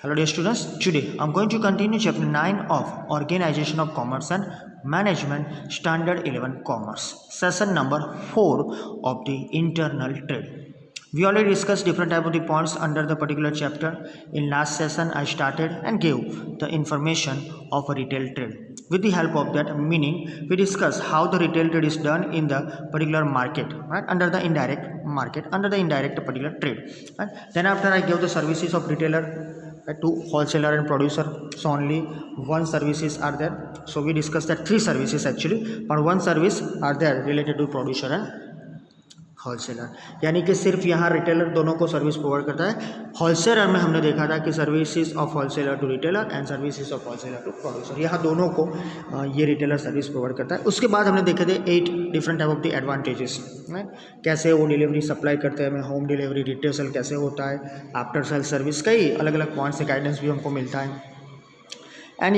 Hello dear students, today I am going to continue chapter 9 of Organization of Commerce and Management Standard 11 Commerce, session number 4 of the internal trade. We already discussed different type of the points under the particular chapter. In last session I started and gave the information of a retail trade. With the help of that meaning, we discuss how the retail trade is done in the particular market, right? Under the indirect market, under the indirect particular trade. Right? Then after I gave the services of retailer to wholesaler and producer, so only one services are there. So we discussed that three services actually, but one service are there related to producer and wholesaler, यानी कि सिर्फ यहाँ retailer दोनों को service provide करता है. Wholesaler में हमने देखा था कि services of wholesaler to retailer and services of wholesaler to producer, यहाँ दोनों को ये रिटेलर सर्विस प्रोवाइड करता है. उसके बाद हमने देखे थे 8 different type of the advantages, कैसे वो डिलीवरी सप्लाई करते हैं, होम डिलीवरी, रिटेल सेल कैसे होता है, आफ्टर सेल सर्विस, कई अलग अलग पॉइंट्स से गाइडेंस भी हमको मिलता है. And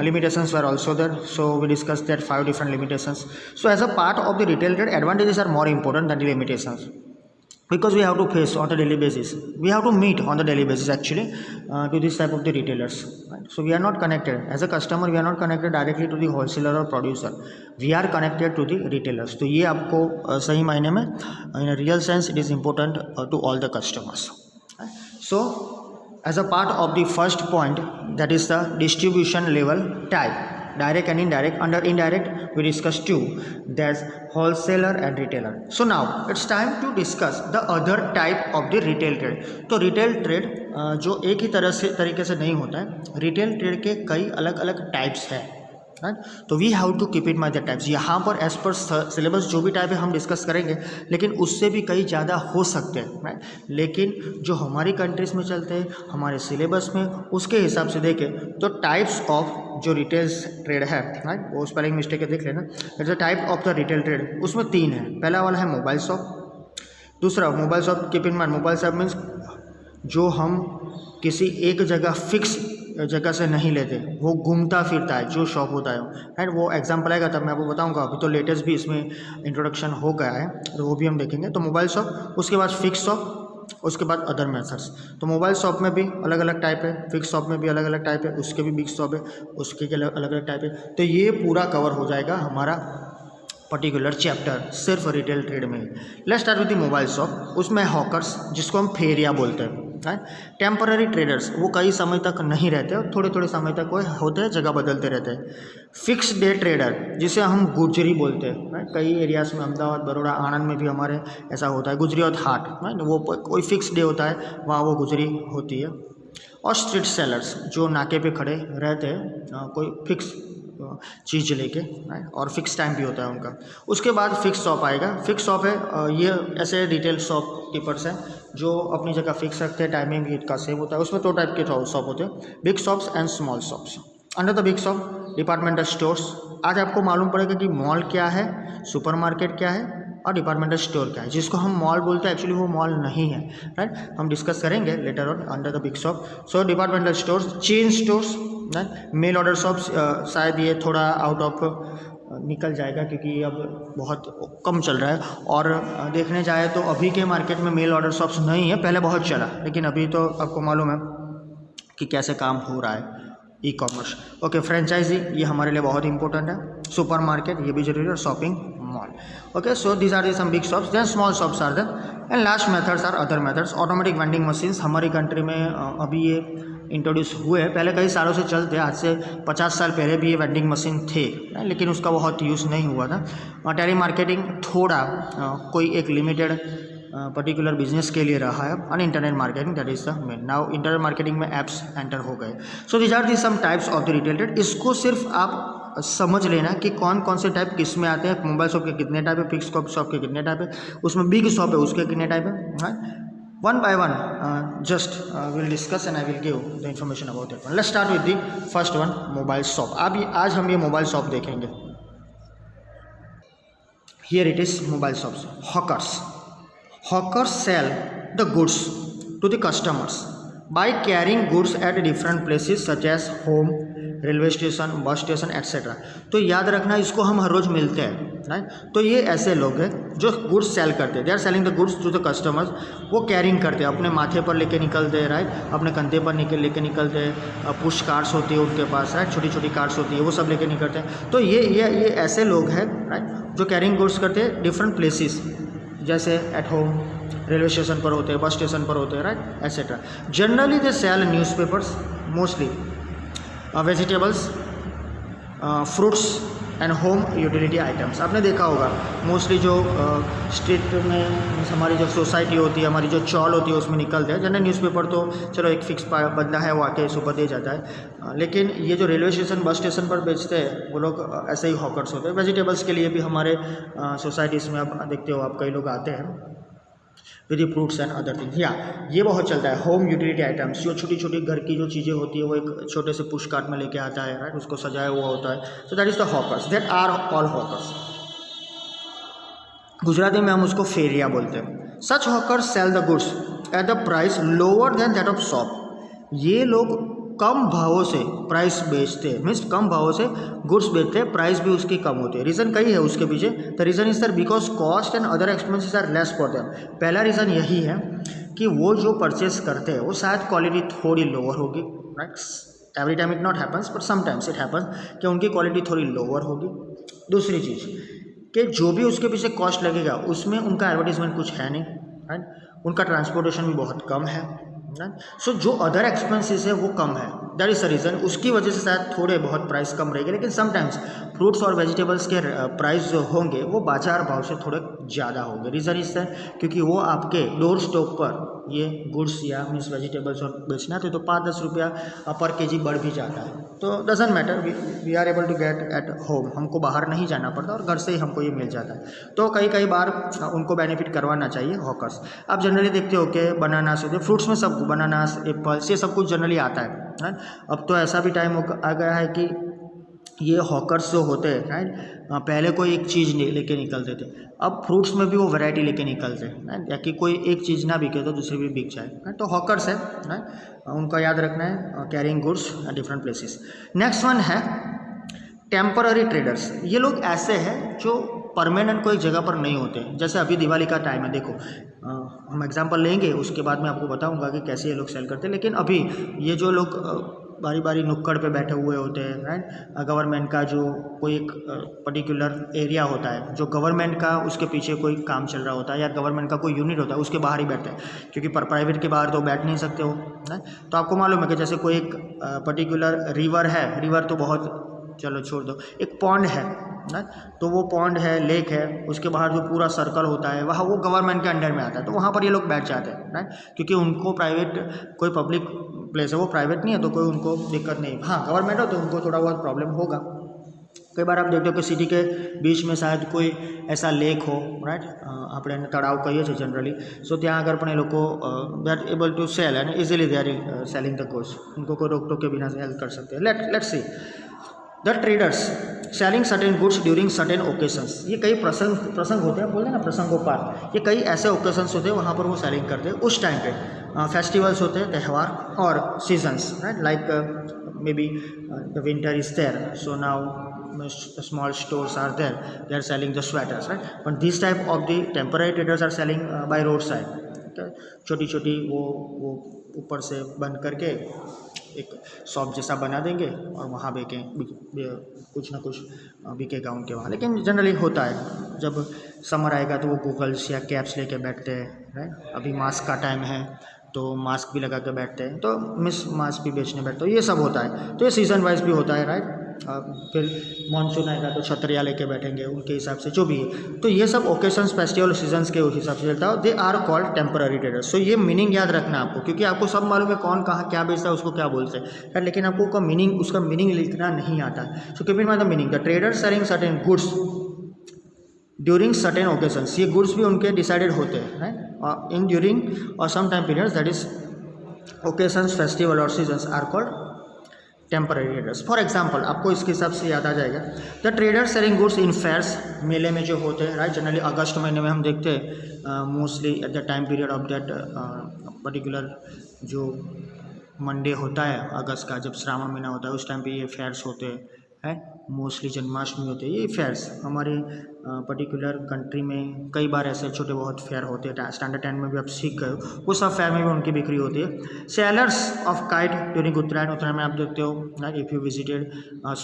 limitations were also there, so we discussed that 5 different limitations. So as a part of the retail trade, advantages are more important than the limitations, because we have to face on a daily basis, we have to meet on the daily basis actually to this type of the retailers, right? So we are not connected as a customer, we are not connected directly to the wholesaler or producer, we are connected to the retailers. तो ये आपको सही मायने में in a real sense it is important to all the customers, right? So as a part of the first point, that is the distribution level type, direct and indirect. Under indirect we discussed two, that's wholesaler and retailer. So now it's time to discuss the other type of the retail trade. तो retail trade जो एक ही तरीके से नहीं होता है, retail trade के कई अलग अलग टाइप्स है, राइट? तो we have to keep it my the types. यहाँ पर एज पर सिलेबस जो भी टाइप है हम डिस्कस करेंगे, लेकिन उससे भी कई ज़्यादा हो सकते हैं, राइट? लेकिन जो हमारी कंट्रीज में चलते हैं, हमारे सिलेबस में, उसके हिसाब से देखें तो टाइप्स ऑफ जो रिटेल ट्रेड है, राइट, वो स्पेलिंग मिस्टेक है देख लेना. It's a type of the retail trade. उसमें 3 है. पहला वाला है मोबाइल शॉप. दूसरा mobile shop, keep in mind mobile shop means जो हम किसी एक जगह फिक्स जगह से नहीं लेते, वो घूमता फिरता है जो शॉप होता है, राइट? वो एग्जांपल आएगा तब मैं आपको बताऊंगा. अभी तो लेटेस्ट भी इसमें इंट्रोडक्शन हो गया है, तो वो भी हम देखेंगे. तो मोबाइल शॉप, उसके बाद फिक्स शॉप, उसके बाद अदर मेथड्स. तो मोबाइल शॉप में भी अलग अलग टाइप है, फिक्स शॉप में भी अलग अलग टाइप है, उसके भी बिग शॉप है, उसके अलग अलग टाइप है. तो ये पूरा कवर हो जाएगा हमारा पर्टिकुलर चैप्टर सिर्फ रिटेल ट्रेड में. Let's start with the mobile shop. उसमें हॉकर्स, जिसको हम फेरिया बोलते हैं, राइट? टेम्पररी ट्रेडर्स, वो कई समय तक नहीं रहते और थोड़े थोड़े समय तक वो होते हैं, जगह बदलते रहते हैं. फिक्स डे ट्रेडर, जिसे हम गुजरी बोलते हैं, राइट? कई एरियाज में, अहमदाबाद, बड़ौदा, आनंद में भी हमारे ऐसा होता है, गुजरी और हाट, राइट? वो कोई फिक्स डे होता है, वहाँ वो गुजरी होती है. और स्ट्रीट सेलर्स, जो नाके पे खड़े रहते हैं कोई फिक्स चीज़ लेके, राइट? और फिक्स टाइम भी होता है उनका. उसके बाद फिक्स शॉप आएगा. फिक्स शॉप है ये ऐसे रिटेल शॉप कीपर्स हैं जो अपनी जगह फिक्स रखते हैं, टाइमिंग भी इनका सेम होता है. उसमें 2 टाइप के शॉप होते हैं, big shops and small shops. Under the big shop, departmental stores. आज आपको मालूम पड़ेगा कि मॉल क्या है, सुपरमार्केट क्या है और डिपार्टमेंटल स्टोर क्या है. जिसको हम मॉल बोलते हैं, एक्चुअली वो मॉल नहीं है, राइट? हम डिस्कस करेंगे later on under the big shop. So departmental stores, chain stores, mail order shops. शायद ये थोड़ा आउट ऑफ निकल जाएगा क्योंकि अब बहुत कम चल रहा है. और देखने जाए तो अभी के मार्केट में मेल ऑर्डर शॉप्स नहीं है, पहले बहुत चला, लेकिन अभी तो आपको मालूम है कि कैसे काम हो रहा है ई कॉमर्स. ओके, फ्रेंचाइजी ये हमारे लिए बहुत इंपॉर्टेंट है. सुपर मार्केट ये भी जरूरी है, और shopping mall. Okay, so these are the some big shops. Then small shops are there and last methods are other methods. Automatic vending machines हमारी कंट्री में अभी ये इंट्रोड्यूस हुए हैं. पहले कई सालों से चलते, आज से 50 साल पहले भी ये वेंडिंग मशीन थे, लेकिन उसका बहुत यूज़ नहीं हुआ था. टेली मार्केटिंग थोड़ा कोई एक लिमिटेड पर्टिकुलर बिजनेस के लिए रहा है. और internet marketing, that is the main. Now internet marketing में ऐप्स एंटर हो गए. So these are the some types of the retail trade. इसको सिर्फ आप समझ लेना कि कौन कौन से टाइप किस में आते हैं. मोबाइल शॉप के कितने टाइप है, फिक्स शॉप के कितने टाइप है, उसमें बिग शॉप है उसके कितने टाइप है. One by one, just we'll discuss and I will give the information about that one. Let's start with the first one, mobile shop. आज हम ये मोबाइल शॉप देखेंगे. Here it is, mobile shops. Hawkers. Hawkers sell the goods to the customers by carrying goods at different places such as home, railway station, bus station etcetera. तो याद रखना इसको हम हर रोज़ मिलते हैं, राइट। तो ये ऐसे लोग हैं जो गुड्स सेल करते हैं, they are selling the goods to the customers. वो कैरिंग करते हैं, अपने माथे पर लेके निकलते हैं, राइट, अपने कंधे पर लेके निकलते हैं। पुश कार्ड्स होती है उनके पास, राइट, छोटी छोटी कार्ड्स होती है, वो सब लेके निकलते हैं। तो ये ऐसे लोग हैं, राइट, जो कैरिंग गुड्स करते हैं डिफरेंट प्लेसेस, जैसे एट होम, रेलवे स्टेशन पर होते हैं, बस स्टेशन पर होते हैं, right, etcetera. Generally they sell newspapers, mostly vegetables, fruits and home utility items. आपने देखा होगा मोस्टली जो स्ट्रीट में हमारी जो सोसाइटी होती है, हमारी जो चौल होती है, उसमें निकलते हैं। जनरल न्यूज़पेपर तो चलो एक फिक्स बदला है, वो आके सुबह दे जाता है, लेकिन ये जो रेलवे स्टेशन, बस स्टेशन पर बेचते हैं वो लोग ऐसे ही हॉकर्स होते हैं। वेजिटेबल्स के लिए भी हमारे सोसाइटीज़ में आप देखते हो, आप कई लोग आते हैं with the fruits and other things. या ये बहुत चलता है, होम यूटिलिटी आइटम्स, जो छोटी छोटी घर की जो चीज़ें होती है वो एक छोटे से पुश कार्ट में लेके आता है, राइट, उसको सजाया हुआ होता है। So that is the hawkers, that are all hawkers. Gujarati में हम उसको फेरिया बोलते हैं। Such hawkers sell the goods at the price lower than that of shop. ये लोग कम भावों से प्राइस बेचते हैं, मीन्स कम भावों से गुड्स बेचते हैं, प्राइस भी उसकी कम होती है। रीज़न कई है उसके पीछे। The reason is that because cost and other expenses are less for them. पहला रीज़न यही है कि वो जो परचेस करते हैं वो शायद क्वालिटी थोड़ी लोअर होगी, right. Every time it not happens but sometimes it happens कि उनकी क्वालिटी थोड़ी लोअर होगी। दूसरी चीज़ कि जो भी उसके पीछे कॉस्ट लगेगा उसमें उनका एडवर्टीजमेंट कुछ है नहीं, राइट, उनका ट्रांसपोर्टेशन भी बहुत कम है, सो जो अदर एक्सपेंसेस है वो कम है। That is the reason. उसकी वजह से शायद थोड़े बहुत प्राइस कम रहेगी, लेकिन समटाइम्स फ्रूट्स और वेजिटेबल्स के प्राइस जो होंगे वो बाजार भाव से थोड़े ज़्यादा होंगे। रीज़न इस है क्योंकि वो आपके डोर स्टॉप पर ये गुड्स या मीन्स वेजिटेबल्स और बेचना तो 5-10 रुपया पर केजी बढ़ भी जाता है। तो doesn't matter, we are able to get at home. हमको बाहर नहीं जाना पड़ता और घर से ही हमको ये मिल जाता है। तो कई बार उनको बेनिफिट करवाना चाहिए हॉकर्स। आप जनरली देखते हो कि बनानास होते हैं, फ्रूट्स में सब बनानास, एप्पल्स, ये सब कुछ जनरली आता है, राइट। अब तो ऐसा भी टाइम आ गया है कि ये हॉकर्स जो होते हैं, राइट, पहले कोई एक चीज़ लेके निकलते थे, अब फ्रूट्स में भी वो वैरायटी लेके निकलते हैं, राइट, या कि कोई एक चीज़ ना बिके तो दूसरी भी बिक जाए, राइट। तो हॉकर्स है, राइट, उनका याद रखना है, carrying goods different places. Next one है टेम्पररी ट्रेडर्स। ये लोग ऐसे हैं जो परमानेंट कोई जगह पर नहीं होते। जैसे अभी दिवाली का टाइम है, देखो हम एग्जांपल लेंगे, उसके बाद मैं आपको बताऊंगा कि कैसे ये लोग सेल करते हैं। लेकिन अभी ये जो लोग बारी बारी नुक्कड़ पे बैठे हुए होते हैं, राइट, गवर्नमेंट का जो कोई एक पर्टिकुलर एरिया होता है, जो गवर्नमेंट का उसके पीछे कोई काम चल रहा होता है या गवर्नमेंट का कोई यूनिट होता है, उसके बाहर ही बैठते हैं, क्योंकि प्राइवेट के बाहर तो बैठ नहीं सकते हो, राइट। तो आपको मालूम है कि जैसे कोई एक पर्टिकुलर रिवर है, रिवर तो बहुत, चलो छोड़ दो, एक पॉन्ड है ना, तो वो पॉन्ड है, लेक है, उसके बाहर जो पूरा सर्कल होता है वहाँ वो गवर्नमेंट के अंडर में आता है। तो वहाँ पर ये लोग बैठ जाते हैं, राइट, क्योंकि उनको प्राइवेट कोई पब्लिक प्लेस है, वो प्राइवेट नहीं है तो कोई उनको दिक्कत नहीं। हाँ, गवर्नमेंट हो तो उनको थोड़ा बहुत प्रॉब्लम होगा। कई बार आप देखते हो कि सिटी के बीच में शायद कोई ऐसा लेक हो, राइट, આપણે તળાવ કહીએ છીએ जनरली। सो ત્યાં આગળ પણ એ લોકો they are able to sell and easily they are selling the goods. उनको कोई रोक टोक के बिना सेल कर सकते हैं। Let's see the traders selling certain goods during certain occasions. ये कई प्रसंग होते हैं, बोलते हैं ना प्रसंगोपात, ये कई ऐसे ओकेशंस होते हैं वहाँ पर वो सेलिंग करते हैं। उस टाइम पे फेस्टिवल्स होते हैं, त्यौहार और seasons, right, like maybe the winter is there, so now small stores are there, they are selling the sweaters, right, but this type of the temporary traders are selling by roadside, okay? छोटी छोटी वो ऊपर से बंद करके एक shop जैसा बना देंगे और वहाँ कुछ ना कुछ बिकेगा उनके वहाँ। लेकिन जनरली होता है जब समर आएगा तो वो गूगल्स या कैप्स लेके बैठते हैं, राइट। अभी मास्क का टाइम है तो मास्क भी लगा के बैठते हैं, तो मास्क भी बेचने बैठते हैं, ये सब होता है। तो ये सीज़न वाइज भी होता है, राइट। फिर मानसून आएगा तो छतरिया लेके बैठेंगे, उनके हिसाब से जो भी है। तो ये सब ओकेशंस, फेस्टिवल, सीजन्स के हिसाब से चलता है। They are called temporary traders. So ये मीनिंग याद रखना आपको, क्योंकि आपको सब मालूम है कौन कहाँ क्या बेचता है, उसको क्या बोलते हैं, लेकिन आपको उसका मीनिंग लिखना नहीं आता। So keep in mind the meaning. The trader selling certain goods during certain occasions. ये गुड्स भी उनके डिसाइडेड होते हैं, राइट, इन ड्यूरिंग और some time periods, that is occasions, festival और seasons are called temporary traders. For example, आपको इसके हिसाब से याद आ जाएगा, the trader selling goods in fairs, मेले में जो होते हैं, राइट। जनरली अगस्त महीने में हम देखते हैं mostly at the time period of that particular जो मंडे होता है अगस्त का, जब श्रावण महीना होता है उस टाइम पे ये फेयर्स होते हैं, मोस्टली जन्माष्टमी होते हैं। ये फेयर्स हमारे पर्टिकुलर कंट्री में कई बार ऐसे छोटे बहुत फेयर होते हैं। स्टैंडर्ड 10 में भी आप सीख गए हो, वो सब फेयर में भी उनकी बिक्री होती है। सेलर्स ऑफ काइट ड्यूरिंग उत्तरायण, उत्तरायण में आप देखते हो right, if you visited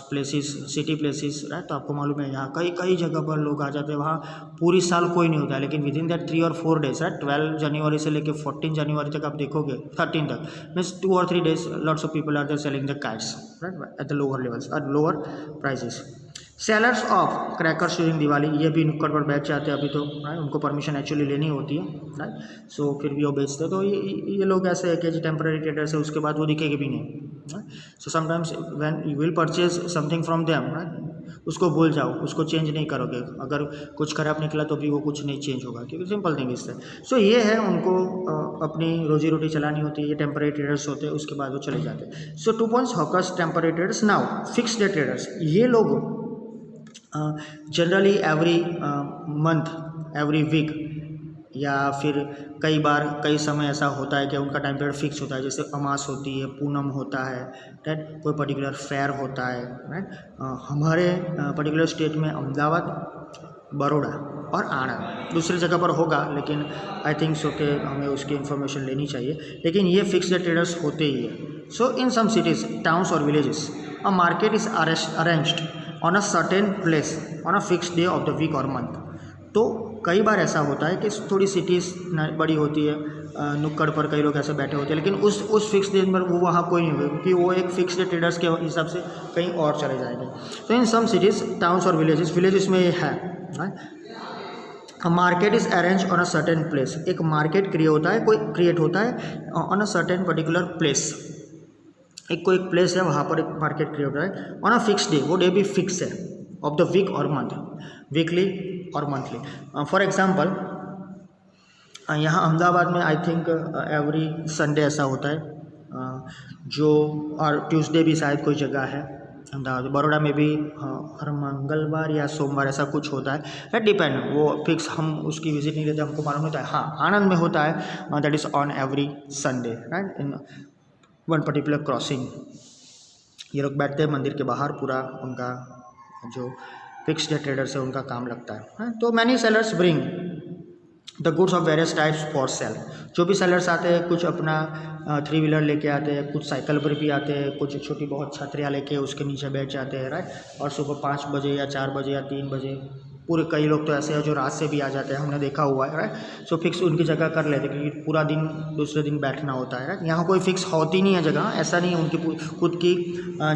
places, city places right, तो आपको मालूम है यहाँ कई कई जगह पर लोग आ जाते हैं। वहाँ पूरी साल कोई नहीं होता है, लेकिन विद इन दैट 3 और 4 डेज राइट, 12 जनवरी से लेकर 14 जनवरी तक आप देखोगे, 13 तक मीन्स 2 और 3 days lots of people are there selling the kites right at the lower levels और lower prices. Sellers of crackers during Diwali, ये भी नुक्कड़ पर बैठ जाते हैं अभी तो राइट, उनको परमिशन एक्चुअली लेनी होती है राइट, सो फिर भी वो बेचते हैं। तो ये लोग ऐसे है कि जो टेम्पररी ट्रेडर्स है उसके बाद वो दिखेंगे भी नहीं। So sometimes when you will purchase something from them right, उसको भूल जाओ, उसको चेंज नहीं करोगे, अगर कुछ खराब निकला तो भी वो कुछ नहीं चेंज होगा, क्योंकि सिंपल थिंग इससे। सो ये है, उनको अपनी रोजी रोटी चलानी होती है, ये टेम्पररी ट्रेडर्स होते हैं, उसके बाद वो चले जाते हैं। So 2 points hawkers, temporary traders. Now fix day traders, ये लोग generally every month, every week, या फिर कई बार कई समय ऐसा होता है कि उनका टाइम पीरियड फिक्स होता है, जैसे अमास होती है, पूनम होता है राइट, कोई पर्टिकुलर फेयर होता है राइट। हमारे पर्टिकुलर स्टेट में अहमदाबाद, बड़ौदा और आनंद, दूसरी जगह पर होगा लेकिन आई थिंक सो कि हमें उसकी इन्फॉर्मेशन लेनी चाहिए, लेकिन ये फिक्स डे ट्रेडर्स होते ही है। So in some cities, towns और villages a market is arranged on a certain place on a fix day of the week और मंथ। तो कई बार ऐसा होता है कि थोड़ी सिटीज़ बड़ी होती है, नुक्कड़ पर कई लोग ऐसे बैठे होते हैं, लेकिन उस फिक्स डे पर वो वहाँ कोई नहीं होगा, क्योंकि वो एक फिक्स डे ट्रेडर्स के हिसाब से कहीं और चले जाएंगे। तो इन सम सिटीज़, टाउन्स और विलेजेस में ये है market is arrange on a certain place, एक मार्केट क्रिएट होता है on a certain particular place, एक कोई प्लेस है वहाँ पर एक मार्केट क्रिएट होता है ऑन अ फिक्स डे, वो डे भी फिक्स है ऑफ द वीक और मंथ, वीकली और मंथली। फॉर एग्जांपल यहाँ अहमदाबाद में आई थिंक एवरी संडे ऐसा होता है, जो और ट्यूसडे भी शायद कोई जगह है अहमदाबाद। बड़ौदा में भी हर मंगलवार या सोमवार ऐसा कुछ होता है, डिपेंड, वो फिक्स हम उसकी विजिट नहीं लेते, हमको मालूम होता है। हाँ, आनंद में होता है, that is on every Sunday right, in one particular crossing. ये लोग बैठते हैं मंदिर के बाहर, पूरा उनका जो फिक्स डे ट्रेडर्स है उनका काम लगता है। तो many sellers bring the goods of various types for cell, जो भी सेलर्स आते हैं कुछ अपना 3 व्हीलर लेके आते हैं, कुछ साइकिल पर भी आते हैं, कुछ छोटी बहुत छतरियाँ लेके उसके नीचे बैठ जाते हैं राइट, और सुबह 5 बजे या 4 बजे या 3 बजे, पूरे कई लोग तो ऐसे हैं जो रात से भी आ जाते हैं, हमने देखा हुआ है राइट। सो फिक्स उनकी जगह कर लेते हैं, क्योंकि पूरा दिन दूसरे दिन बैठना होता है राइट। यहाँ कोई फिक्स होती नहीं है जगह, ऐसा नहीं है, उनकी खुद की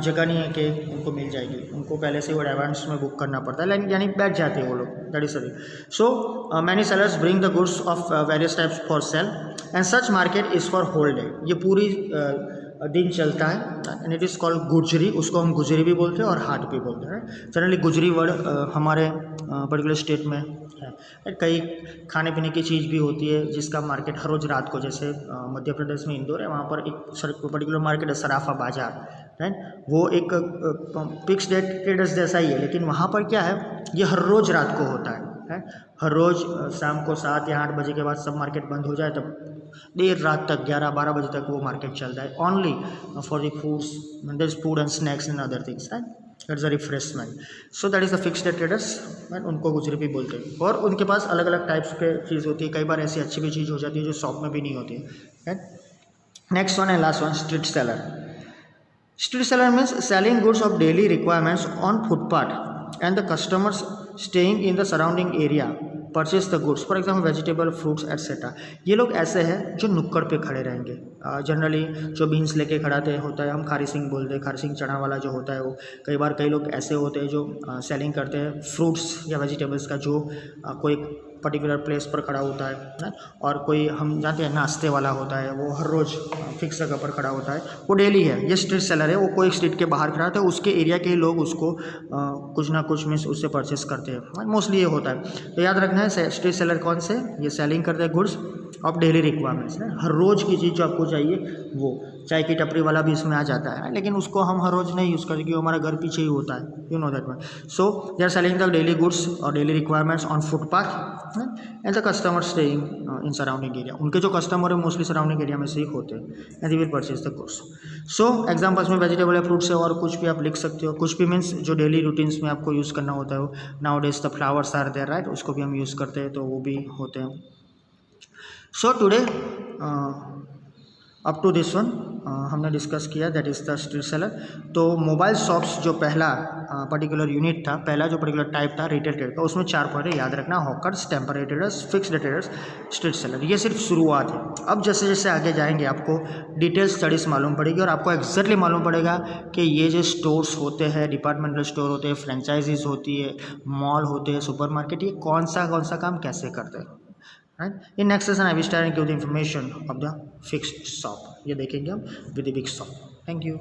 जगह नहीं है कि उनको मिल जाएगी, उनको पहले से वो एडवांस में बुक करना पड़ता है, यानी बैठ जाते हैं वो लोग, दैट इज सही। So many sellers bring the goods of various types for sale and such market is for whole day, ये पूरी दिन चलता है एंड इट इज़ कॉल्ड गुजरी, उसको हम गुजरी भी बोलते हैं और हाट भी बोलते हैं। जनरली गुजरी वर्ड हमारे पर्टिकुलर स्टेट में है। कई खाने पीने की चीज़ भी होती है जिसका मार्केट हर रोज़ रात को, जैसे मध्य प्रदेश में इंदौर है, वहाँ पर एक पर्टिकुलर मार्केट है सराफा बाजार राइट, वो एक फिक्स डे ट्रेडर्स जैसा ही है, लेकिन वहाँ पर क्या है, ये हर रोज़ रात को होता है हर रोज़ शाम को 7 या 8 बजे के बाद सब मार्केट बंद हो जाए, तब देर रात तक 11-12 बजे तक वो मार्केट चलता है, only for the foods, there is food and snacks and other things right, that's a refreshment. So that is the fixed traders right, उनको गुजरी भी बोलते हैं। और उनके पास अलग अलग टाइप्स के चीज़ होती है, कई बार ऐसी अच्छी भी चीज़ हो जाती है जो शॉप में भी नहीं होती है right. Next one and last one, street seller. Street seller means selling goods of daily requirements on footpath and the customers staying in the surrounding area purchase the goods, for example vegetable, fruits etcetera. ये लोग ऐसे हैं जो नुक्कड़ पे खड़े रहेंगे, generally जो बीन्स लेके खड़ाते होता है, हम खारी सिंह बोलते हैं, खारी सिंह चना वाला जो होता है वो। कई लोग ऐसे होते हैं जो सेलिंग करते हैं फ्रूट्स या वेजिटेबल्स का, जो कोई पर्टिकुलर प्लेस पर खड़ा होता है, और कोई हम जानते हैं नाश्ते वाला होता है, वो हर रोज़ फिक्स जगह पर खड़ा होता है, वो डेली है। ये स्ट्रीट सेलर है, वो कोई स्ट्रीट के बाहर खड़ा होता है, उसके एरिया के लोग उसको कुछ ना कुछ मीन्स उससे परचेस करते हैं, मोस्टली ये होता है। तो याद रखना है स्ट्रीट सेलर कौन से, ये सेलिंग करते हैं गुड्स ऑफ डेली रिक्वायरमेंट्स, हर रोज़ की चीज़ जो आपको चाहिए वो। चाय की टपरी वाला भी इसमें आ जाता है, लेकिन उसको हम हर रोज़ नहीं यूज़ करते क्योंकि हमारा घर पीछे ही होता है, you know that one. So they are selling the daily goods और daily requirements on footpath and the customer staying in surrounding area. उनके जो कस्टमर है मोस्टली सराउंडिंग एरिया में से ही होते हैं and they will purchase the goods. So examples में vegetable है, फ्रूट्स है, और कुछ भी आप लिख सकते हो. कुछ भी मीन्स जो डेली रूटीन्स में आपको यूज़ करना होता है. Nowadays the flowers are there right, उसको भी हम यूज़ करते हैं, तो वो भी होते हैं. So today up to this one हमने डिस्कस किया, that is the street seller. तो मोबाइल शॉप्स जो पहला पर्टिकुलर यूनिट था, पहला जो पर्टिकुलर टाइप था रिटेल ट्रेड का, उसमें 4 पॉइंट याद रखना: hawkers, temporary traders, fixed traders, street seller. ये सिर्फ शुरुआत है. अब जैसे जैसे आगे जाएंगे आपको डिटेल स्टडीज़ मालूम पड़ेगी और आपको एग्जैक्टली मालूम पड़ेगा कि ये जो स्टोर्स होते हैं, डिपार्टमेंटल स्टोर होते हैं, फ्रेंचाइजीज होती है, मॉल होते हैं, सुपरमार्केट, ये कौन सा काम कैसे करते हैं. Right? In next session, I will start and give the information of the fixed shop. ये देखेंगे हम with the big shop. Thank you.